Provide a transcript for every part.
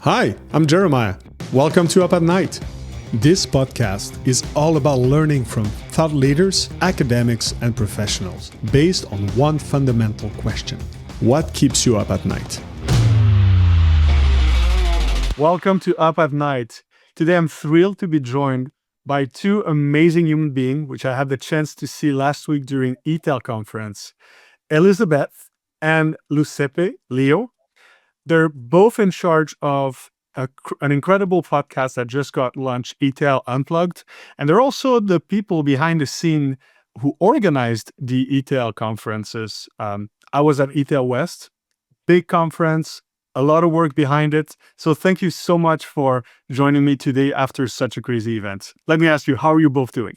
Hi, I'm Jeremiah. Welcome to Up at Night. This podcast is all about learning from thought leaders, academics, and professionals based on one fundamental question. What keeps you up at night? Welcome to Up at Night. Today I'm thrilled to be joined by two amazing human beings, which I had the chance to see last week during eTail conference, Elizabeth and Leo. They're both in charge of an incredible podcast that just got launched, eTail Unplugged. And they're also the people behind the scene who organized the eTail conferences. I was at eTail West, big conference, a lot of work behind it. So thank you so much for joining me today after such a crazy event. Let me ask you, how are you both doing?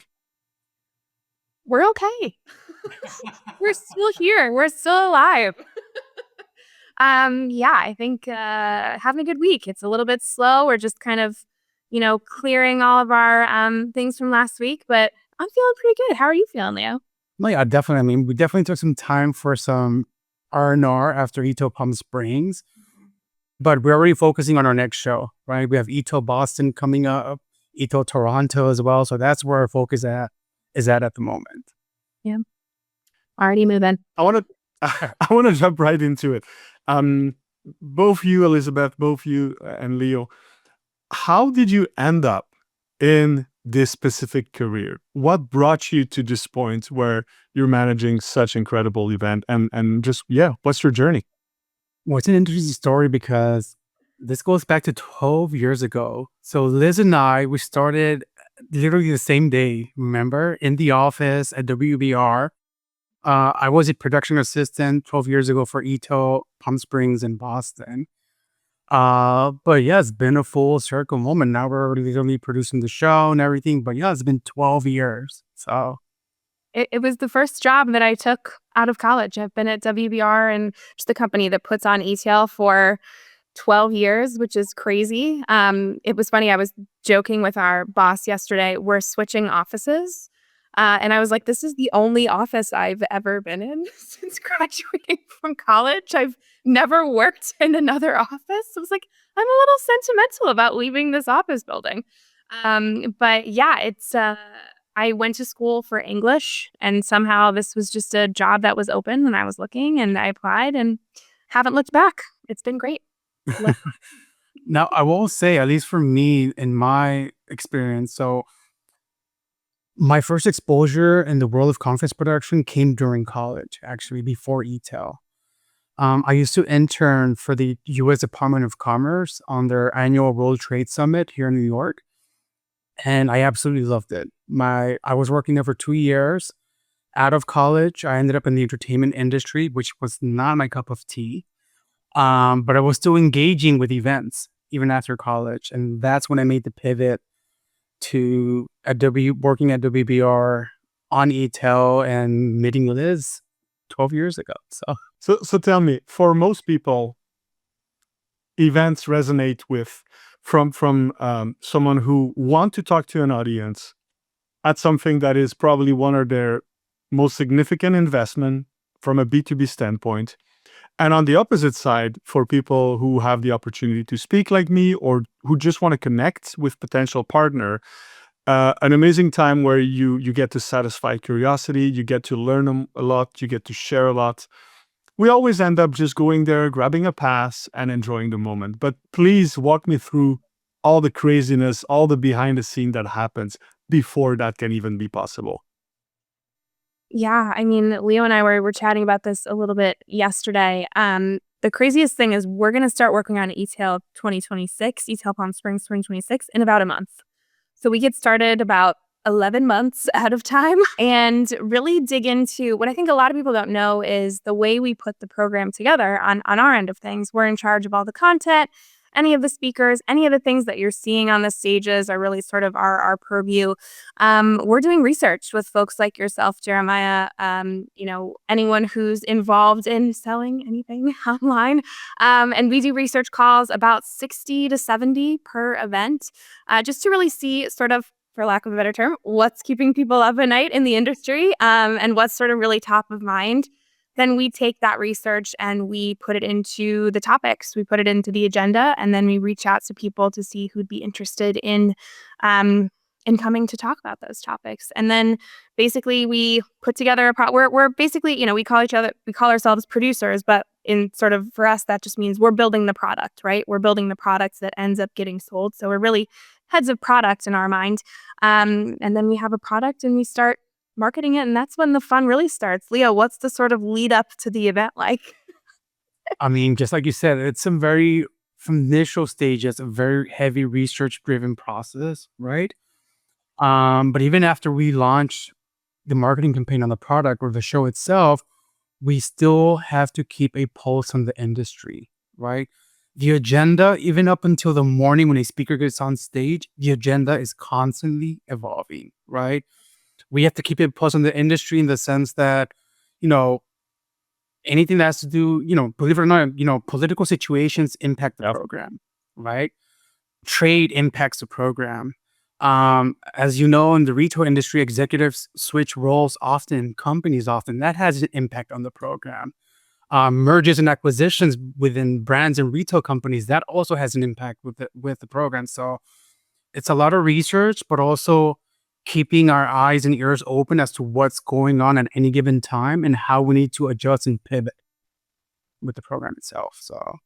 We're okay. We're still here. We're still alive. I think having a good week. It's a little bit slow. We're just kind of, clearing all of our things from last week, but I'm feeling pretty good. How are you feeling, Leo? No, yeah, definitely. I mean, we definitely took some time for some R&R after eTail Palm Springs, but we're already focusing on our next show, right? We have eTail Boston coming up, eTail Toronto as well. So that's where our focus is at the moment. Yeah. Already moving. I want to jump right into it. Both you, Elizabeth, both you and Leo, how did you end up in this specific career? What brought you to this point where you're managing such incredible event and just, what's your journey? Well, it's an interesting story because this goes back to 12 years ago. So Liz and I, we started literally the same day, remember, in the office at WBR. I was a production assistant 12 years ago for eTail Palm Springs in Boston. But yeah, it's been a full circle moment. Now we're literally producing the show and everything. But yeah, it's been 12 years. So it was the first job that I took out of college. I've been at WBR, and just the company that puts on eTail for 12 years, which is crazy. It was funny. I was joking with our boss yesterday. We're switching offices. And I was like, this is the only office I've ever been in since graduating from college. I've never worked in another office. I was like, I'm a little sentimental about leaving this office building. But yeah, it's I went to school for English, and somehow this was just a job that was open when I was looking, and I applied and haven't looked back. It's been great. now I will say, at least for me, in my experience, so my first exposure in the world of conference production came during college, actually, before eTail. I used to intern for the U.S. Department of Commerce on their annual World Trade Summit here in New York, and I absolutely loved it. I was working there for 2 years. Out of college, I ended up in the entertainment industry, which was not my cup of tea, but I was still engaging with events even after college, and that's when I made the pivot to working at WBR on eTail and meeting Liz 12 years ago. So tell me, for most people, events resonate with from someone who want to talk to an audience at something that is probably one of their most significant investment from a B2B standpoint. And on the opposite side, for people who have the opportunity to speak like me or who just want to connect with potential partner, an amazing time where you get to satisfy curiosity, you get to learn a lot, you get to share a lot. We always end up just going there, grabbing a pass and enjoying the moment. But please walk me through all the craziness, all the behind the scene that happens before that can even be possible. Yeah, I mean, Leo and I were chatting about this a little bit yesterday. The craziest thing is we're going to start working on eTail 2026, eTail Palm Springs 2026 in about a month. So we get started about 11 months ahead of time and really dig into what I think a lot of people don't know is the way we put the program together on our end of things. We're in charge of all the content, any of the speakers, any of the things that you're seeing on the stages are really sort of our purview. We're doing research with folks like yourself, Jeremiah, anyone who's involved in selling anything online. And we do research calls about 60 to 70 per event, just to really see sort of, for lack of a better term, what's keeping people up at night in the industry, and what's sort of really top of mind. then we take that research and we put it into the topics, we put it into the agenda, and then we reach out to people to see who'd be interested in coming to talk about those topics. And then basically we put together we're basically, we call ourselves producers, but in sort of, for us, that just means we're building the product, right? We're building the product that ends up getting sold. So we're really heads of product in our mind. And then we have a product and we start marketing it, and that's when the fun really starts. Leo, what's the sort of lead up to the event like? I mean, just like you said, it's from initial stages, a very heavy research driven process, right? But even after we launch the marketing campaign on the product or the show itself, we still have to keep a pulse on the industry, right? The agenda, even up until the morning when a speaker gets on stage, the agenda is constantly evolving, right? We have to keep a pulse on the industry in the sense that, anything that has to do, believe it or not, political situations impact the program, right? Trade impacts the program. As you know, in the retail industry, executives switch roles often, companies often. That has an impact on the program. Mergers and acquisitions within brands and retail companies, that also has an impact with the program. So it's a lot of research, but also keeping our eyes and ears open as to what's going on at any given time and how we need to adjust and pivot with the program itself. So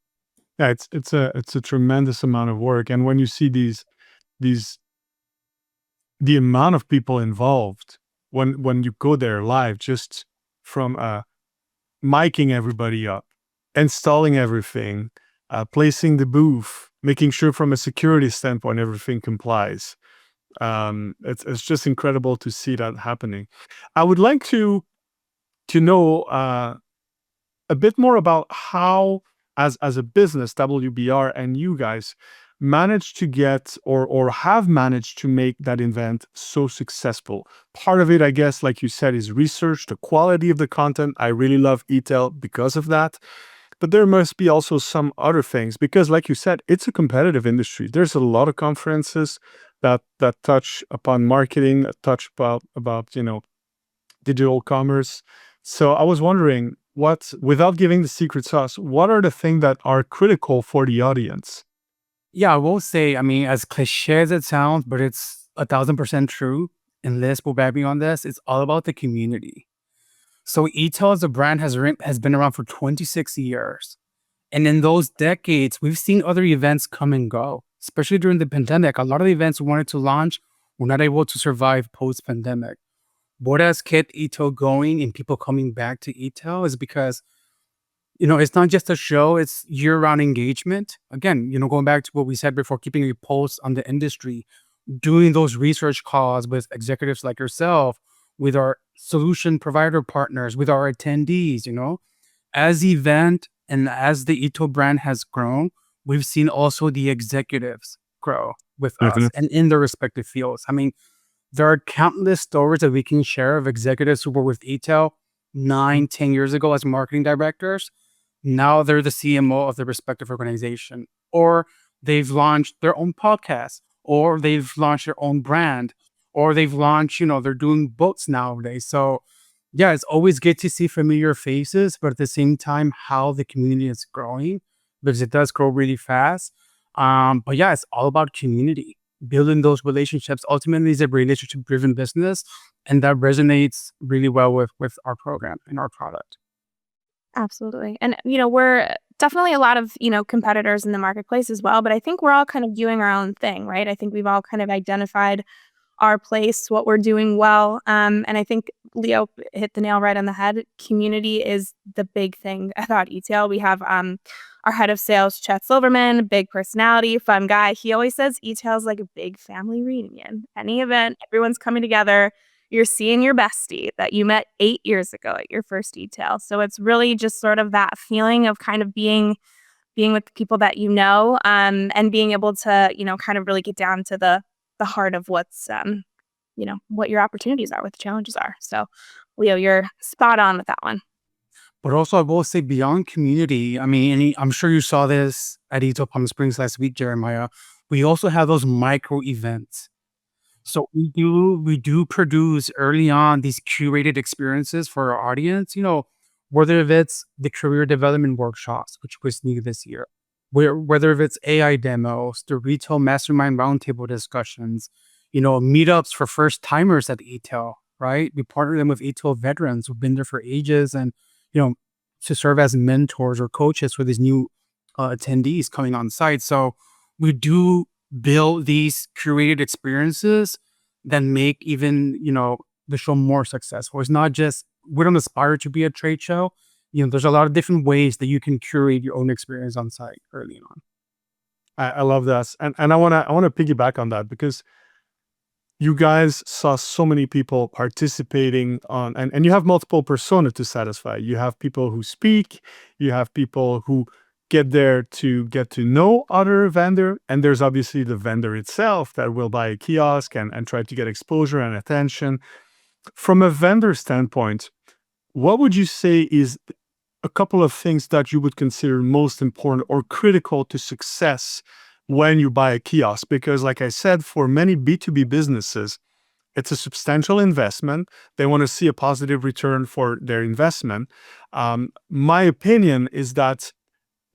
Yeah, it's a tremendous amount of work. And when you see the amount of people involved when you go there live, just from miking everybody up, installing everything, placing the booth, making sure from a security standpoint everything complies. It's just incredible to see that happening. I would like to know a bit more about how, as a business, WBR and you guys managed to get or have managed to make that event so successful. Part of it, I guess, like you said, is research, the quality of the content. I really love eTail because of that. But there must be also some other things because, like you said, it's a competitive industry. There's a lot of conferences that touch upon marketing, that touch about digital commerce. So I was wondering, without giving the secret sauce, what are the things that are critical for the audience? yeah, I will say, I mean, as cliche as it sounds, but it's 1,000% true. And Liz will back me on this. It's all about the community. So eTail as a brand has been around for 26 years. And in those decades, we've seen other events come and go, especially during the pandemic. A lot of the events we wanted to launch were not able to survive post-pandemic. What has kept eTail going and people coming back to eTail is because, it's not just a show, it's year-round engagement. Again, going back to what we said before, keeping a pulse on the industry, doing those research calls with executives like yourself, with our solution provider partners, with our attendees, as the event and as the eTail brand has grown, we've seen also the executives grow with us and in their respective fields. I mean, there are countless stories that we can share of executives who were with eTail 9-10 years ago as marketing directors. Now they're the CMO of their respective organization, or they've launched their own podcast, or they've launched their own brand, or they've launched, they're doing boats nowadays. So yeah, it's always good to see familiar faces, but at the same time, how the community is growing, because it does grow really fast. But yeah, it's all about community, building those relationships. Ultimately, it's a relationship-driven business, and that resonates really well with our program and our product. Absolutely. And, we're definitely a lot of, competitors in the marketplace as well, but I think we're all kind of doing our own thing, right? I think we've all kind of identified our place, what we're doing well. And I think Leo hit the nail right on the head. Community is the big thing about eTail. We have our head of sales, Chet Silverman, big personality, fun guy. He always says eTail is like a big family reunion. Any event, everyone's coming together. You're seeing your bestie that you met 8 years ago at your first eTail. So it's really just sort of that feeling of kind of being with the people that and being able to, kind of really get down to the heart of what's, what your opportunities are, what the challenges are. So, Leo, you're spot on with that one. But also, I will say beyond community, I mean, I'm sure you saw this at eTail Palm Springs last week, Jeremiah. We also have those micro events. So we do produce early on these curated experiences for our audience. whether if it's the career development workshops, which was new this year, whether if it's AI demos, the retail mastermind roundtable discussions, meetups for first timers at eTail, right? We partner them with eTail veterans who've been there for ages and, to serve as mentors or coaches for these new attendees coming on site. So we do build these curated experiences that make even, the show more successful. It's not just, we don't aspire to be a trade show. There's a lot of different ways that you can curate your own experience on site early on. I love that. And I wanna piggyback on that, because you guys saw so many people participating on, and you have multiple personas to satisfy. You have people who speak, you have people who get there to get to know other vendor, and there's obviously the vendor itself that will buy a kiosk and try to get exposure and attention. From a vendor standpoint, what would you say is a couple of things that you would consider most important or critical to success when you buy a kiosk? Because like I said, for many B2B businesses, it's a substantial investment. They want to see a positive return for their investment. My opinion is that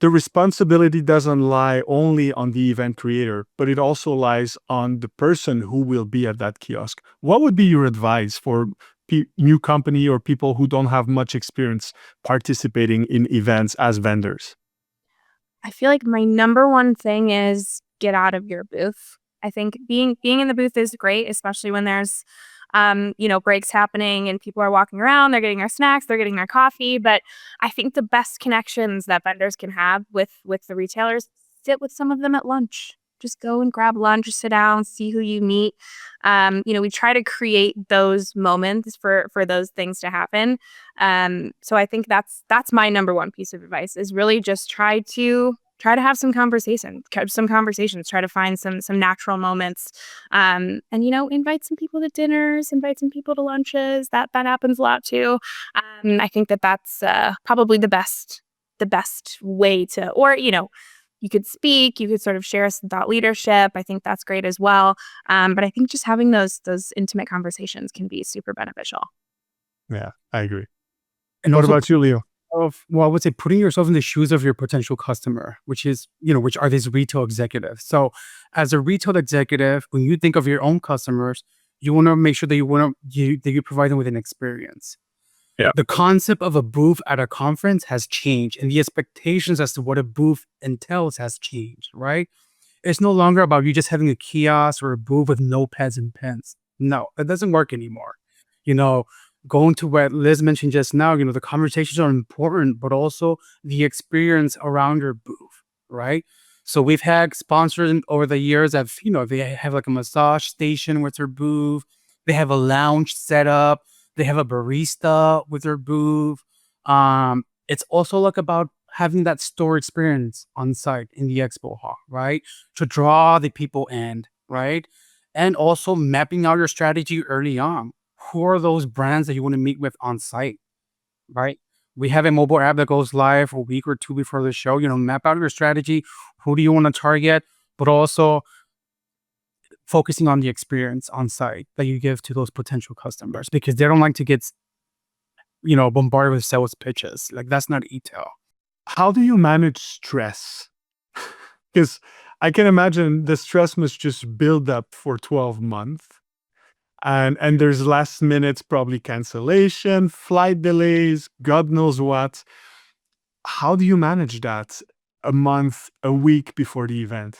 the responsibility doesn't lie only on the event creator, but it also lies on the person who will be at that kiosk. What would be your advice for new company or people who don't have much experience participating in events as vendors? I feel like my number one thing is get out of your booth. I think being in the booth is great, especially when there's breaks happening and people are walking around, they're getting their snacks, they're getting their coffee. But I think the best connections that vendors can have with the retailers, sit with some of them at lunch. Just go and grab lunch, sit down, see who you meet. We try to create those moments for those things to happen. So I think that's my number one piece of advice, is really just try to have some conversations, try to find some natural moments, and invite some people to dinners, invite some people to lunches. That happens a lot too. I think that's probably the best way to, or you could speak, you could sort of share some thought leadership. I think that's great as well. But I think just having those intimate conversations can be super beneficial. Yeah, I agree. And what also, about you, Leo? I would say putting yourself in the shoes of your potential customer, which are these retail executives. So as a retail executive, when you think of your own customers, you want to make sure that you provide them with an experience. Yeah. The concept of a booth at a conference has changed, and the expectations as to what a booth entails has changed, right? It's no longer about you just having a kiosk or a booth with notepads and pens. No, that doesn't work anymore. Going to what Liz mentioned just now, the conversations are important, but also the experience around your booth, right? So we've had sponsors over the years that, they have like a massage station with their booth. They have a lounge set up. They have a barista with their booth. It's also like about having that store experience on site in the expo hall, right? To draw the people in, right? And also mapping out your strategy early on. Who are those brands that you want to meet with on site, right? We have a mobile app that goes live a week or two before the show. Map out your strategy. Who do you want to target? But also focusing on the experience on site that you give to those potential customers, because they don't like to get, bombarded with sales pitches. Like, that's not eTail. How do you manage stress? Because I can imagine the stress must just build up for 12 months. And there's last minute probably cancellation, flight delays, God knows what. How do you manage that a month, a week before the event?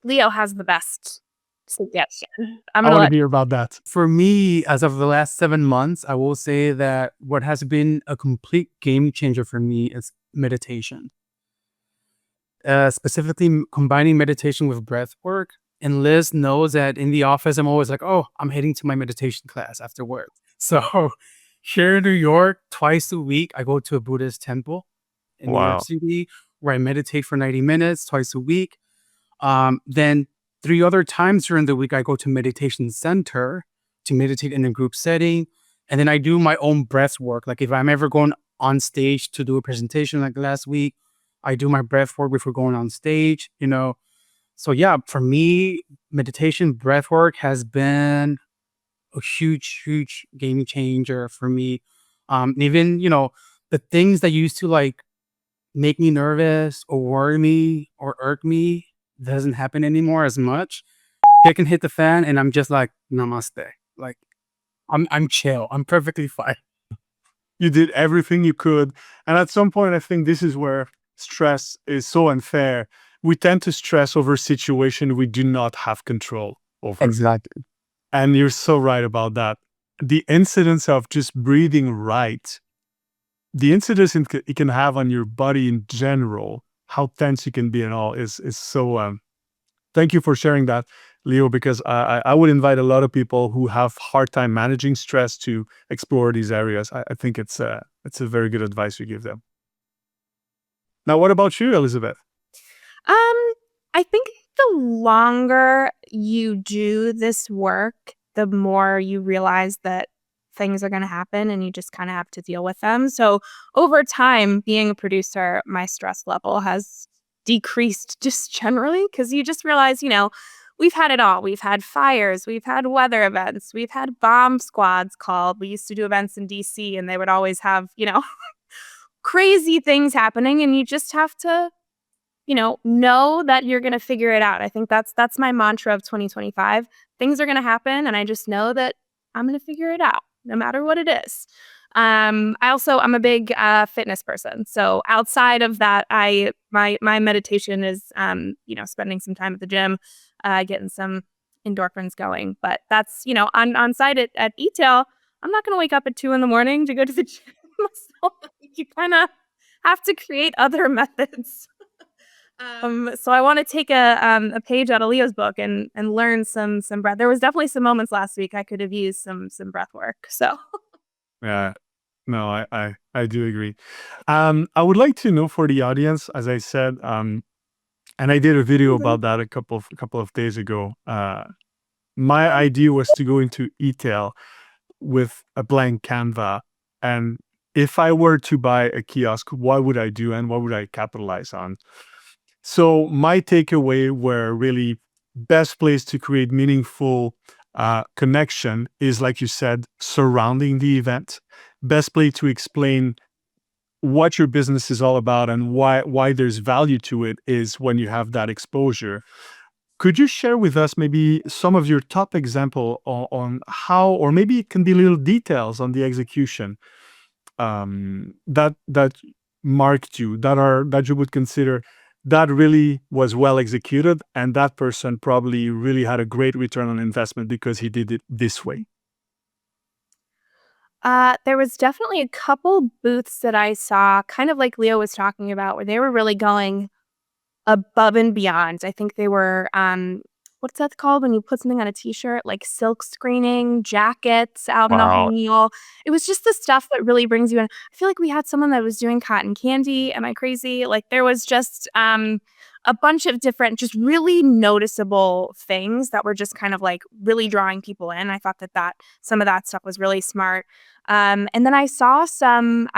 Leo has the best suggestion. I want to hear about that. For me, as of the last 7 months, I will say that what has been a complete game changer for me is meditation. Specifically combining meditation with breath work. And Liz knows that in the office, I'm always like, oh, I'm heading to my meditation class after work. So here in New York, twice a week, I go to a Buddhist temple in New York City, where I meditate for 90 minutes twice a week. Then 3 other times during the week, I go to meditation center to meditate in a group setting. And then I do my own breath work. Like if I'm ever going on stage to do a presentation like last week, I do my breath work before going on stage, So yeah, for me, meditation, breath work has been a huge, huge game changer for me. Even, the things that used to like make me nervous or worry me or irk me doesn't happen anymore as much. It can hit the fan and I'm just like, namaste. Like I'm chill. I'm perfectly fine. You did everything you could. And at some point, I think this is where stress is so unfair. We tend to stress over situation we do not have control over. Exactly. And you're so right about that. The incidence of just breathing right, the incidence it can have on your body in general, how tense you can be and all is so. Thank you for sharing that, Leo, because I would invite a lot of people who have hard time managing stress to explore these areas. I think it's a very good advice you give them. Now, what about you, Elizabeth? I think the longer you do this work, the more you realize that things are going to happen and you just kind of have to deal with them. So over time, being a producer, my stress level has decreased just generally because you just realize, we've had it all. We've had fires, we've had weather events, we've had bomb squads called. We used to do events in DC and they would always have, crazy things happening, and you just have to know that you're going to figure it out. I think that's my mantra of 2025. Things are going to happen, and I just know that I'm going to figure it out, no matter what it is. I'm a big fitness person. So outside of that, my meditation is spending some time at the gym, getting some endorphins going. But that's on site at eTail. I'm not going to wake up at 2 a.m. to go to the gym. So you kind of have to create other methods. So I want to take a page out of Leo's book and learn some breath. There was definitely some moments last week I could have used some breath work. So Yeah, no, I do agree. I would like to know for the audience, as I said, and I did a video about that a couple of days ago. My idea was to go into eTail with a blank Canva, and if I were to buy a kiosk, what would I do and what would I capitalize on? So my takeaway were really best place to create meaningful connection is, like you said, surrounding the event. Best place to explain what your business is all about and why there's value to it is when you have that exposure. Could you share with us maybe some of your top example on how, or maybe it can be little details on the execution that marked you, that you would consider that really was well executed, and that person probably really had a great return on investment because he did it this way? there was definitely a couple booths that I saw, kind of like Leo was talking about, where they were really going above and beyond. I think they were, what's that called when you put something on a t-shirt? Like silk screening, jackets out in the Wow. whole. It was just the stuff that really brings you in. I feel like we had someone that was doing cotton candy. Am I crazy? Like there was just a bunch of different, just really noticeable things that were just kind of like really drawing people in. I thought that some of that stuff was really smart. And then I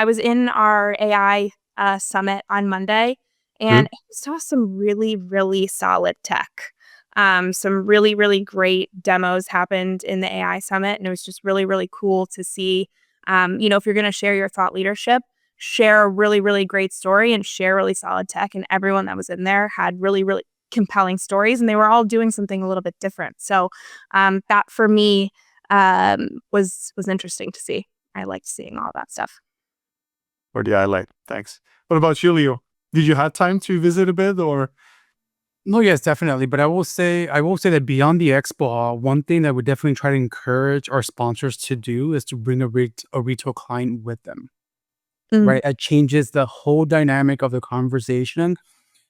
was in our AI summit on Monday, and I saw some really, really solid tech. Some really, really great demos happened in the AI summit, and it was just really, really cool to see. If you're going to share your thought leadership, share a really, really great story and share really solid tech. And everyone that was in there had really, really compelling stories, and they were all doing something a little bit different. So that for me was interesting to see. I liked seeing all that stuff. Or the highlight. Thanks. What about you, Leo? Did you have time to visit a bit, or? No, yes, definitely. But I will say that beyond the expo hall, one thing that we definitely try to encourage our sponsors to do is to bring a retail client with them. Right? It changes the whole dynamic of the conversation.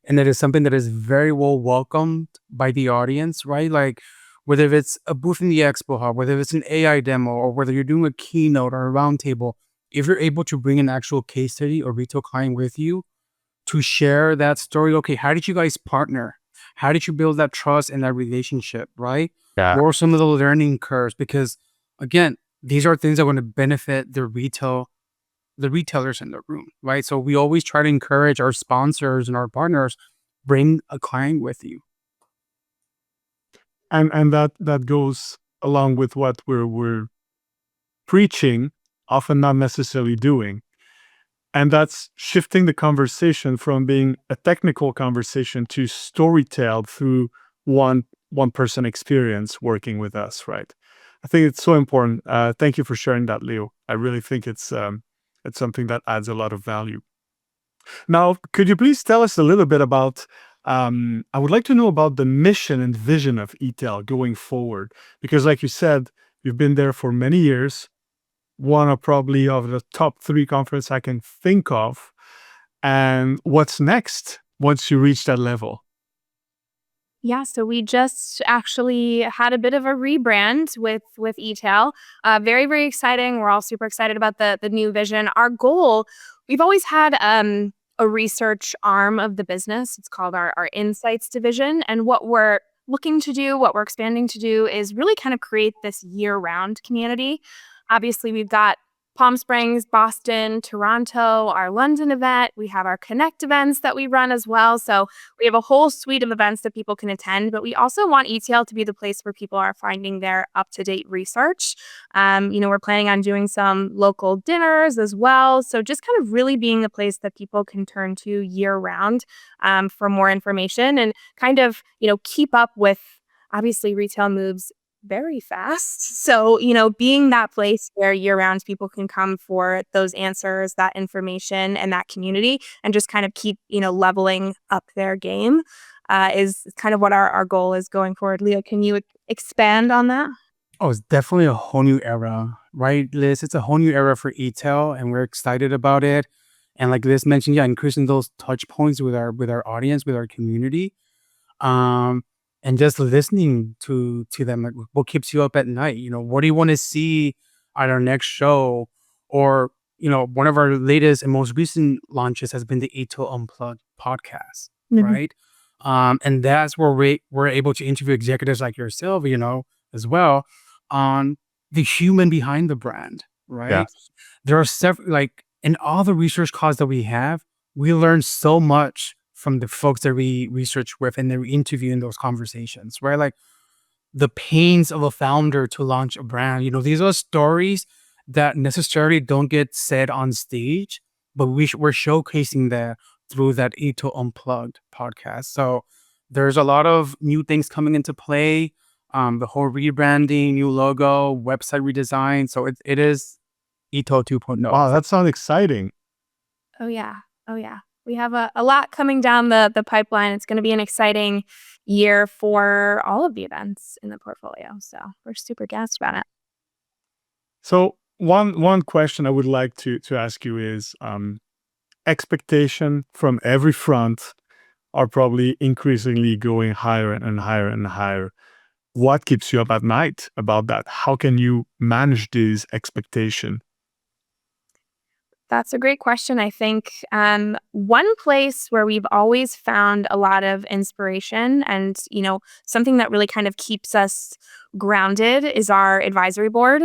And that is something that is very well welcomed by the audience, right? Like whether it's a booth in the expo hall, whether it's an AI demo, or whether you're doing a keynote or a roundtable, if you're able to bring an actual case study or retail client with you to share that story, okay, how did you guys partner? How did you build that trust and that relationship, right? Yeah. What are some of the learning curves? Because again, these are things that are going to benefit the retailers in the room, right? So we always try to encourage our sponsors and our partners, bring a client with you. And that goes along with what we're preaching, often not necessarily doing. And that's shifting the conversation from being a technical conversation to storytelled through one person experience working with us, right? I think it's so important. Thank you for sharing that, Leo. I really think it's something that adds a lot of value. Now, could you please tell us a little bit about, I would like to know about the mission and vision of eTail going forward. Because like you said, you've been there for many years, one of probably of the top 3 conference I can think of. And what's next once you reach that level? Yeah, so we just actually had a bit of a rebrand with eTail. Very, very exciting. We're all super excited about the new vision. Our goal, we've always had a research arm of the business. It's called our insights division. And what we're looking to do, what we're expanding to do is really kind of create this year-round community. Obviously, we've got Palm Springs, Boston, Toronto, our London event. We have our Connect events that we run as well. So we have a whole suite of events that people can attend, but we also want eTail to be the place where people are finding their up-to-date research. We're planning on doing some local dinners as well. So just kind of really being the place that people can turn to year-round for more information and kind of, keep up with, obviously, retail moves very fast. So, being that place where year-round people can come for those answers, that information, and that community, and just kind of keep, leveling up their game is kind of what our goal is going forward. Leo, can you expand on that? Oh, it's definitely a whole new era, right, Liz? It's a whole new era for eTail, and we're excited about it. And like Liz mentioned, yeah, increasing those touch points with our audience, with our community. And just listening to them, like what keeps you up at night? What do you want to see at our next show? Or, one of our latest and most recent launches has been the eTail Unplugged podcast, right? And that's where we're able to interview executives like yourself, as well, on the human behind the brand, Yeah. right? There are several, like in all the research calls that we have, we learn so much from the folks that we research with and then we interview in those conversations, right? Like the pains of a founder to launch a brand. These are stories that necessarily don't get said on stage, but we're showcasing that through that eTail Unplugged podcast. So there's a lot of new things coming into play. The whole rebranding, new logo, website redesign. So it is eTail 2.0. Wow, that sounds exciting. Oh, yeah. Oh, yeah. We have a lot coming down the pipeline. It's going to be an exciting year for all of the events in the portfolio. So we're super gassed about it. So one question I would like to ask you is expectation from every front are probably increasingly going higher and higher and higher. What keeps you up at night about that? How can you manage these expectations? That's a great question. I think one place where we've always found a lot of inspiration and, something that really kind of keeps us grounded is our advisory board.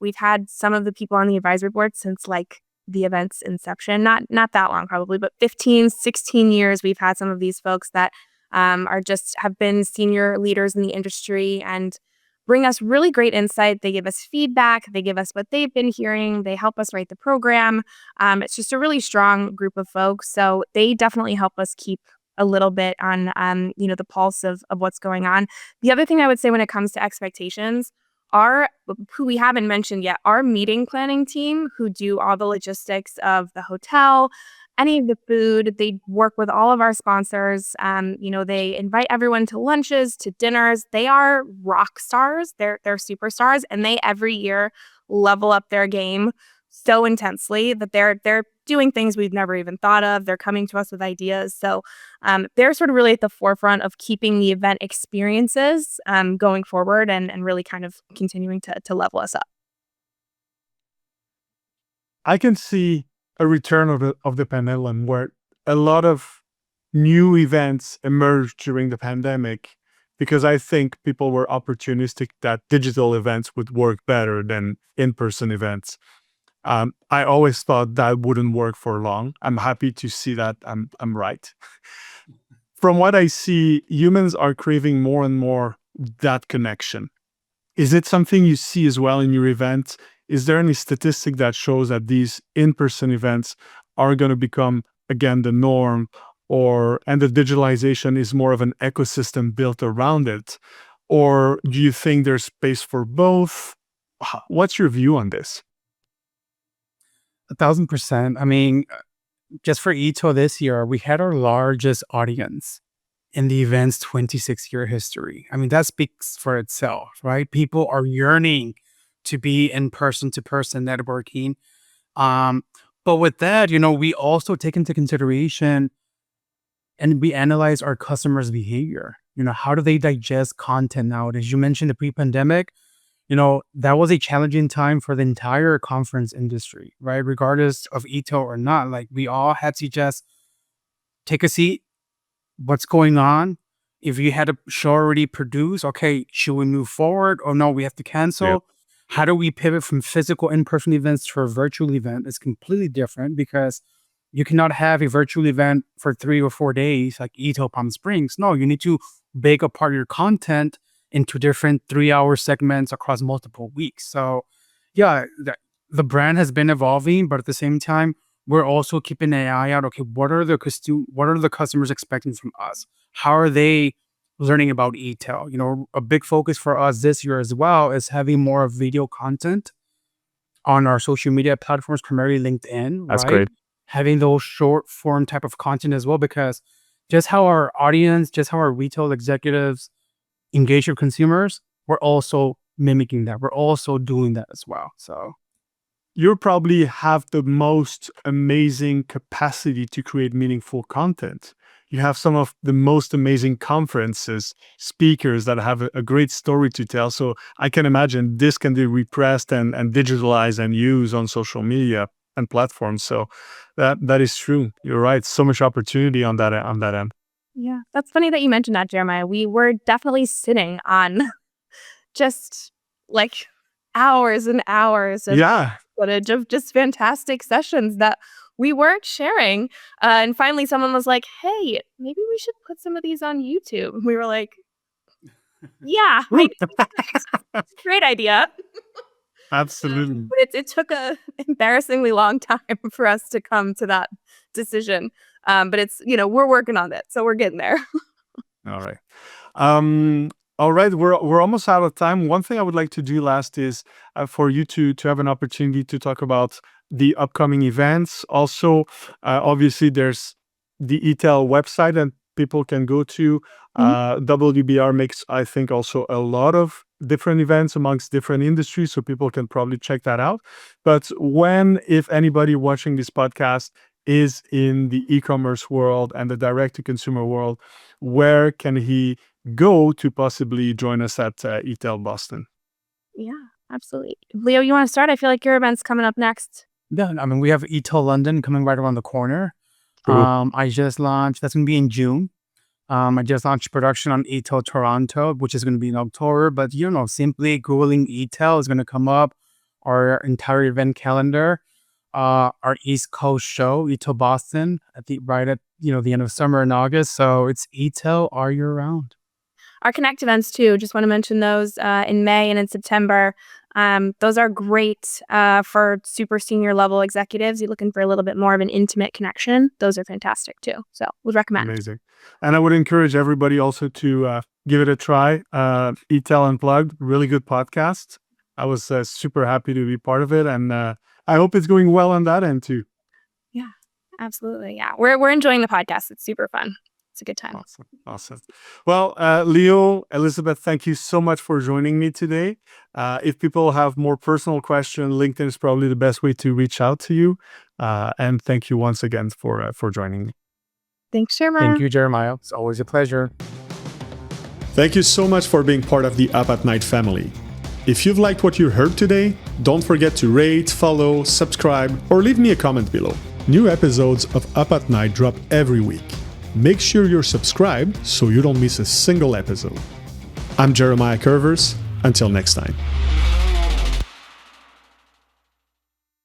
We've had some of the people on the advisory board since like the event's inception, not that long probably, but 15, 16 years we've had some of these folks that have been senior leaders in the industry and bring us really great insight. They give us feedback. They give us what they've been hearing. They help us write the program. It's just a really strong group of folks. So they definitely help us keep a little bit on, the pulse of what's going on. The other thing I would say when it comes to expectations, who we haven't mentioned yet, our meeting planning team who do all the logistics of the hotel, any of the food. They work with all of our sponsors. They invite everyone to lunches, to dinners. They are rock stars. They're superstars, and they every year level up their game so intensely that they're doing things we've never even thought of. They're coming to us with ideas. So they're sort of really at the forefront of keeping the event experiences going forward and really kind of continuing to level us up. I can see a return of the pendulum where a lot of new events emerged during the pandemic because I think people were opportunistic that digital events would work better than in-person events. I always thought that wouldn't work for long. I'm happy to see that I'm right. From what I see, humans are craving more and more that connection. Is it something you see as well in your events? Is there any statistic that shows that these in-person events are going to become, again, the norm, and the digitalization is more of an ecosystem built around it? Or do you think there's space for both? What's your view on this? 1,000%. I mean, just for eTail this year, we had our largest audience in the event's 26-year history. I mean, that speaks for itself, right? People are yearning to be in person-to-person networking. But with that, we also take into consideration and we analyze our customers' behavior. How do they digest content nowadays? You mentioned the pre-pandemic. That was a challenging time for the entire conference industry, right? Regardless of eTail or not, like we all had to just take a seat. What's going on? If you had a show already produced, okay, should we move forward or no, we have to cancel? Yep. How do we pivot from physical in-person events to a virtual event? It's completely different because you cannot have a virtual event for 3 or 4 days like eTail Palm Springs. No, you need to break apart your content into different 3-hour segments across multiple weeks. So yeah, the brand has been evolving, but at the same time, we're also keeping an eye out. Okay, what are the customers expecting from us? How are they learning about eTail? A big focus for us this year as well is having more video content on our social media platforms, primarily LinkedIn. That's right? great. Having those short form type of content as well, because just how our audience, just how our retail executives engage with consumers, we're also mimicking that. We're also doing that as well. So you probably have the most amazing capacity to create meaningful content. You have some of the most amazing conferences, speakers that have a great story to tell. So I can imagine this can be repressed and digitalized and used on social media and platforms. So that is true. You're right. So much opportunity on that end. Yeah, that's funny that you mentioned that, Jeremiah. We were definitely sitting on just like hours and hours of footage of just fantastic sessions that we weren't sharing. And finally, someone was like, hey, maybe we should put some of these on YouTube. We were like, yeah, great idea. Absolutely. But it took a embarrassingly long time for us to come to that decision. But it's, we're working on it. So we're getting there. All right. All right. We're almost out of time. One thing I would like to do last is for you to have an opportunity to talk about the upcoming events. Also, obviously, there's the eTail website that people can go to. WBR makes, I think, also a lot of different events amongst different industries, so people can probably check that out. But if anybody watching this podcast is in the e-commerce world and the direct-to-consumer world, where can he go to possibly join us at eTail Boston? Yeah, absolutely. Leo, you want to start? I feel like your event's coming up next. Yeah, I mean, we have eTail London coming right around the corner. Cool. I just launched, that's going to be in June. I just launched production on eTail Toronto, which is going to be in October. But, simply Googling eTail is going to come up. Our entire event calendar, our East Coast show, eTail Boston, right at the end of summer in August. So it's eTail all year round. Our Connect events too. Just want to mention those in May and in September. Those are great for super senior level executives. You're looking for a little bit more of an intimate connection. Those are fantastic too. So would recommend. Amazing. And I would encourage everybody also to give it a try. eTail Unplugged, really good podcast. I was super happy to be part of it. And I hope it's going well on that end too. Yeah, absolutely. Yeah, we're enjoying the podcast. It's super fun. It's a good time. Awesome. Well, Leo, Elizabeth, thank you so much for joining me today. If people have more personal questions, LinkedIn is probably the best way to reach out to you. And thank you once again for joining me. Thanks, Jeremiah. Thank you, Jeremiah. It's always a pleasure. Thank you so much for being part of the Up at Night family. If you've liked what you heard today, don't forget to rate, follow, subscribe, or leave me a comment below. New episodes of Up at Night drop every week. Make sure you're subscribed so you don't miss a single episode. I'm Jeremiah Curvers. Until next time.